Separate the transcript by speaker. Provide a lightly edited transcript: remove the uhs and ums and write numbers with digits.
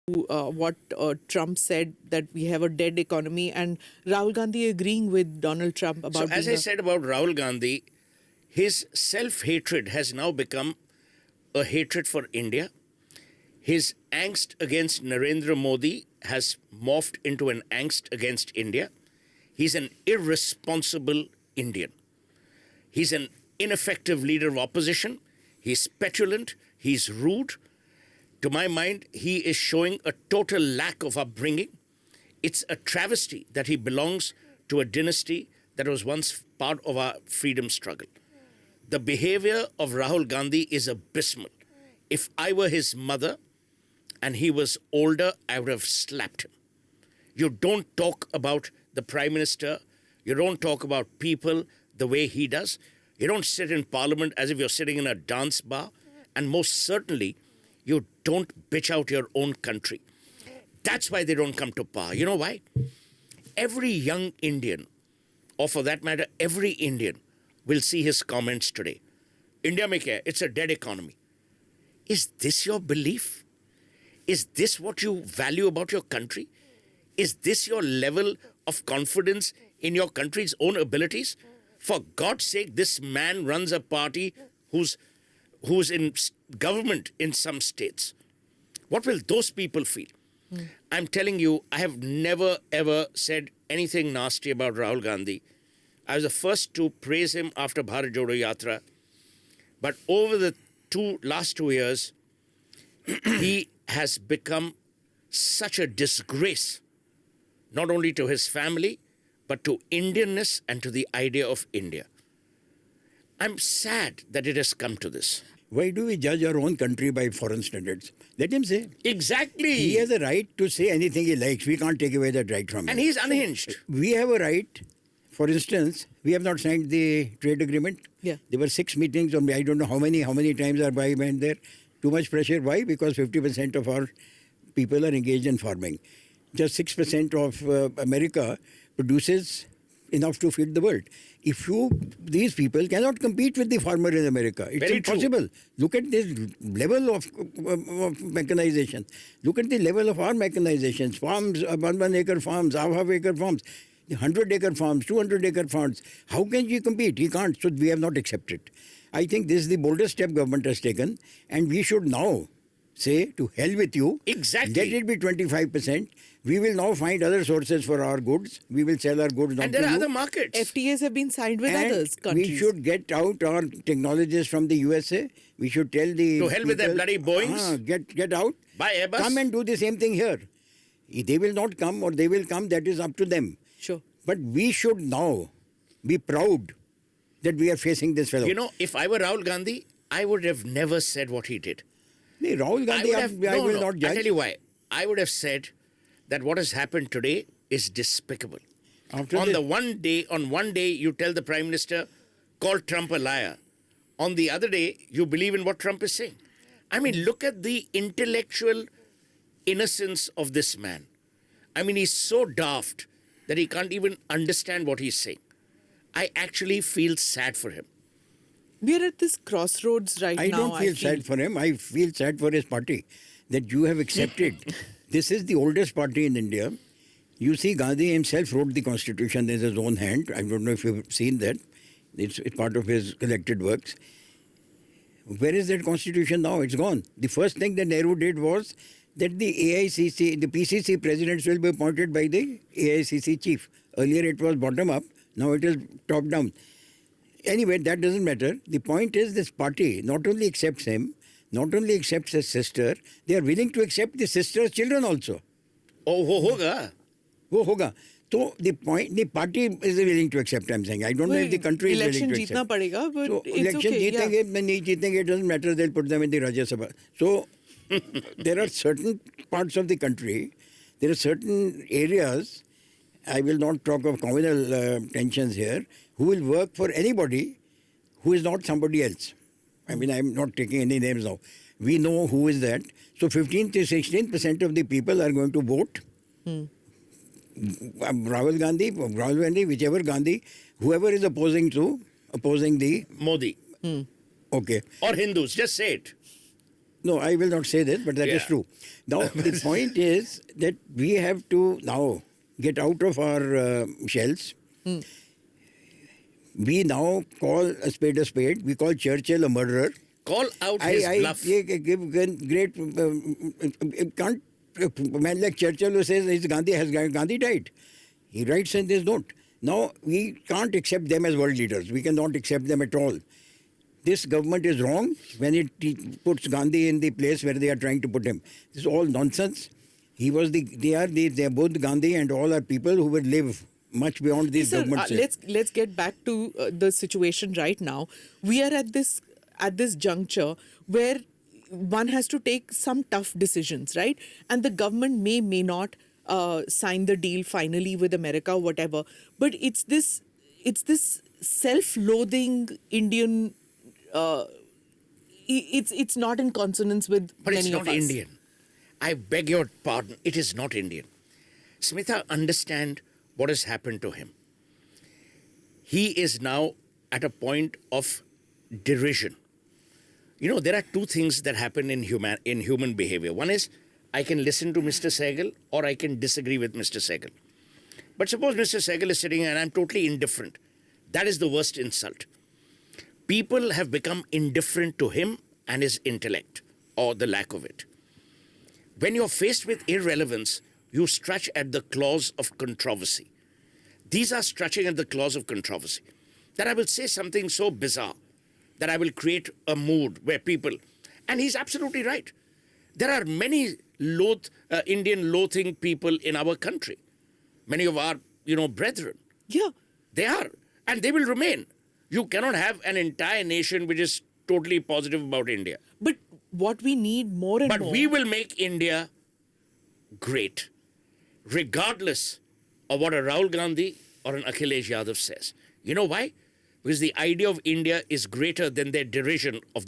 Speaker 1: what Trump said, that we have a dead economy, and Rahul Gandhi agreeing with Donald Trump
Speaker 2: So,
Speaker 1: about
Speaker 2: as
Speaker 1: being
Speaker 2: I said about Rahul Gandhi, his self-hatred has now become a hatred for India. His angst against Narendra Modi has morphed into an angst against India. He's an irresponsible Indian. He's an ineffective leader of opposition. He's petulant. He's rude. To my mind, he is showing a total lack of upbringing. It's a travesty that he belongs to a dynasty that was once part of our freedom struggle. The behavior of Rahul Gandhi is abysmal. If I were his mother and he was older, I would have slapped him. You don't talk about the Prime Minister, you don't talk about people the way he does. You don't sit in Parliament as if you're sitting in a dance bar. And most certainly, you don't bitch out your own country. That's why they don't come to power. You know why? Every young Indian, or for that matter, every Indian, will see his comments today. India mein kya hai? It's a dead economy. Is this your belief? Is this what you value about your country? Is this your level of confidence in your country's own abilities? For God's sake, this man runs a party who's in government in some states. What will those people feel? I'm telling you, I have never ever said anything nasty about Rahul Gandhi. I was the first to praise him after Bharat Jodo Yatra. But over the last 2 years, he has become such a disgrace, not only to his family, but to Indianness and to the idea of India. I'm sad that it has come to this.
Speaker 3: Why do we judge our own country by foreign standards? Let him say.
Speaker 2: Exactly.
Speaker 3: He has a right to say anything he likes. We can't take away that right from him.
Speaker 2: And he's unhinged.
Speaker 3: We have a right. For instance, we have not signed the trade agreement.
Speaker 1: Yeah.
Speaker 3: There were 6 meetings, or I don't know how many times our buy went there. Too much pressure. Why? Because 50% of our people are engaged in farming. Just 6% of America produces enough to feed the world. These people cannot compete with the farmer in America. It's
Speaker 2: Very
Speaker 3: impossible.
Speaker 2: true.
Speaker 3: Look at this level of mechanization. Look at the level of our mechanizations. Farms, 1 acre farms, half acre farms, 100 acre farms, 200 acre farms. How can you compete? He can't. So we have not accepted. I think this is the boldest step government has taken, and we should now say, to hell with you.
Speaker 2: Exactly.
Speaker 3: Let it be 25%. We will now find other sources for our goods. We will sell our goods not
Speaker 2: And there
Speaker 3: to
Speaker 2: are
Speaker 3: you.
Speaker 2: other markets.
Speaker 1: FTAs have been signed with
Speaker 3: And
Speaker 1: others countries.
Speaker 3: we should get out our technologists from the USA. We should tell the
Speaker 2: To hell with their bloody Boeings.
Speaker 3: Get out.
Speaker 2: Buy Airbus.
Speaker 3: Come and do the same thing here. They will not come, or they will come. That is up to them.
Speaker 1: Sure.
Speaker 3: But we should now be proud that we are facing this fellow.
Speaker 2: You know, if I were Rahul Gandhi, I would have never said what he did.
Speaker 3: Nee, Rahul Gandhi, I will not judge.
Speaker 2: I'll tell you why. I would have said that what has happened today is despicable. On one day, you tell the Prime Minister, call Trump a liar. On the other day, you believe in what Trump is saying. I mean, look at the intellectual innocence of this man. I mean, he's so daft that he can't even understand what he's saying. I actually feel sad for him.
Speaker 1: We are at this crossroads right now.
Speaker 3: I don't feel sad for him. I feel sad for his party that you have accepted. This is the oldest party in India. You see, Gandhi himself wrote the constitution in his own hand. I don't know if you've seen that. It's part of his collected works. Where is that constitution now? It's gone. The first thing that Nehru did was that the AICC, the PCC presidents will be appointed by the AICC chief. Earlier it was bottom up. Now it is top down. Anyway, that doesn't matter. The point is, this party not only accepts him, not only accepts his sister, they are willing to accept the sister's children also.
Speaker 2: Oh, hoga.
Speaker 3: Wo hoga. So the party is willing to accept, I'm saying. I don't know if the country is willing to accept.
Speaker 1: Election jeetna padega, but
Speaker 3: So
Speaker 1: it's
Speaker 3: election
Speaker 1: okay.
Speaker 3: jeetenge, nahi jeetenge, it doesn't matter. They'll put them in the Rajya Sabha. So there are certain parts of the country, there are certain areas, I will not talk of communal tensions here, who will work for anybody who is not somebody else. I mean, I'm not taking any names now. We know who is that. So 15 to 16% of the people are going to vote. Rahul Gandhi, whichever Gandhi, whoever is opposing the
Speaker 2: Modi.
Speaker 3: Okay.
Speaker 2: Or Hindus, just say it.
Speaker 3: No, I will not say this, but that is
Speaker 2: Yeah.
Speaker 3: true. Now, the point is that we have to now get out of our shells. We now call a spade a spade. We call Churchill a murderer.
Speaker 2: Call out his bluff.
Speaker 3: Give great. Can't a man like Churchill who says has Gandhi died? He writes in this note. Now we can't accept them as world leaders. We cannot accept them at all. This government is wrong when it puts Gandhi in the place where they are trying to put him. This is all nonsense. They are both Gandhi and all are people who will live much beyond these
Speaker 1: Sir,
Speaker 3: governments.
Speaker 1: let's get back to the situation right now. We are at this juncture where one has to take some tough decisions, right? And the government may not sign the deal finally with America, whatever. But it's this self-loathing Indian. It's not in consonance with
Speaker 2: But it's
Speaker 1: many
Speaker 2: not
Speaker 1: of us.
Speaker 2: Indian. I beg your pardon. It is not Indian. Smitha, understand what has happened to him. He is now at a point of derision. You know, there are two things that happen in human behavior. One is I can listen to Mr. Sehgal or I can disagree with Mr. Sehgal. But suppose Mr. Sehgal is sitting and I'm totally indifferent. That is the worst insult. People have become indifferent to him and his intellect, or the lack of it. When you're faced with irrelevance, you stretch at the claws of controversy. These are stretching at the claws of controversy. That I will say something so bizarre, that I will create a mood where people... And he's absolutely right. There are many Indian loathing people in our country. Many of our, brethren.
Speaker 1: Yeah.
Speaker 2: They are. And they will remain. You cannot have an entire nation which is totally positive about India.
Speaker 1: But what we need more and
Speaker 2: But
Speaker 1: more...
Speaker 2: we will make India great, regardless of what a Rahul Gandhi or an Akhilesh Yadav says. You know why? Because the idea of India is greater than their derision of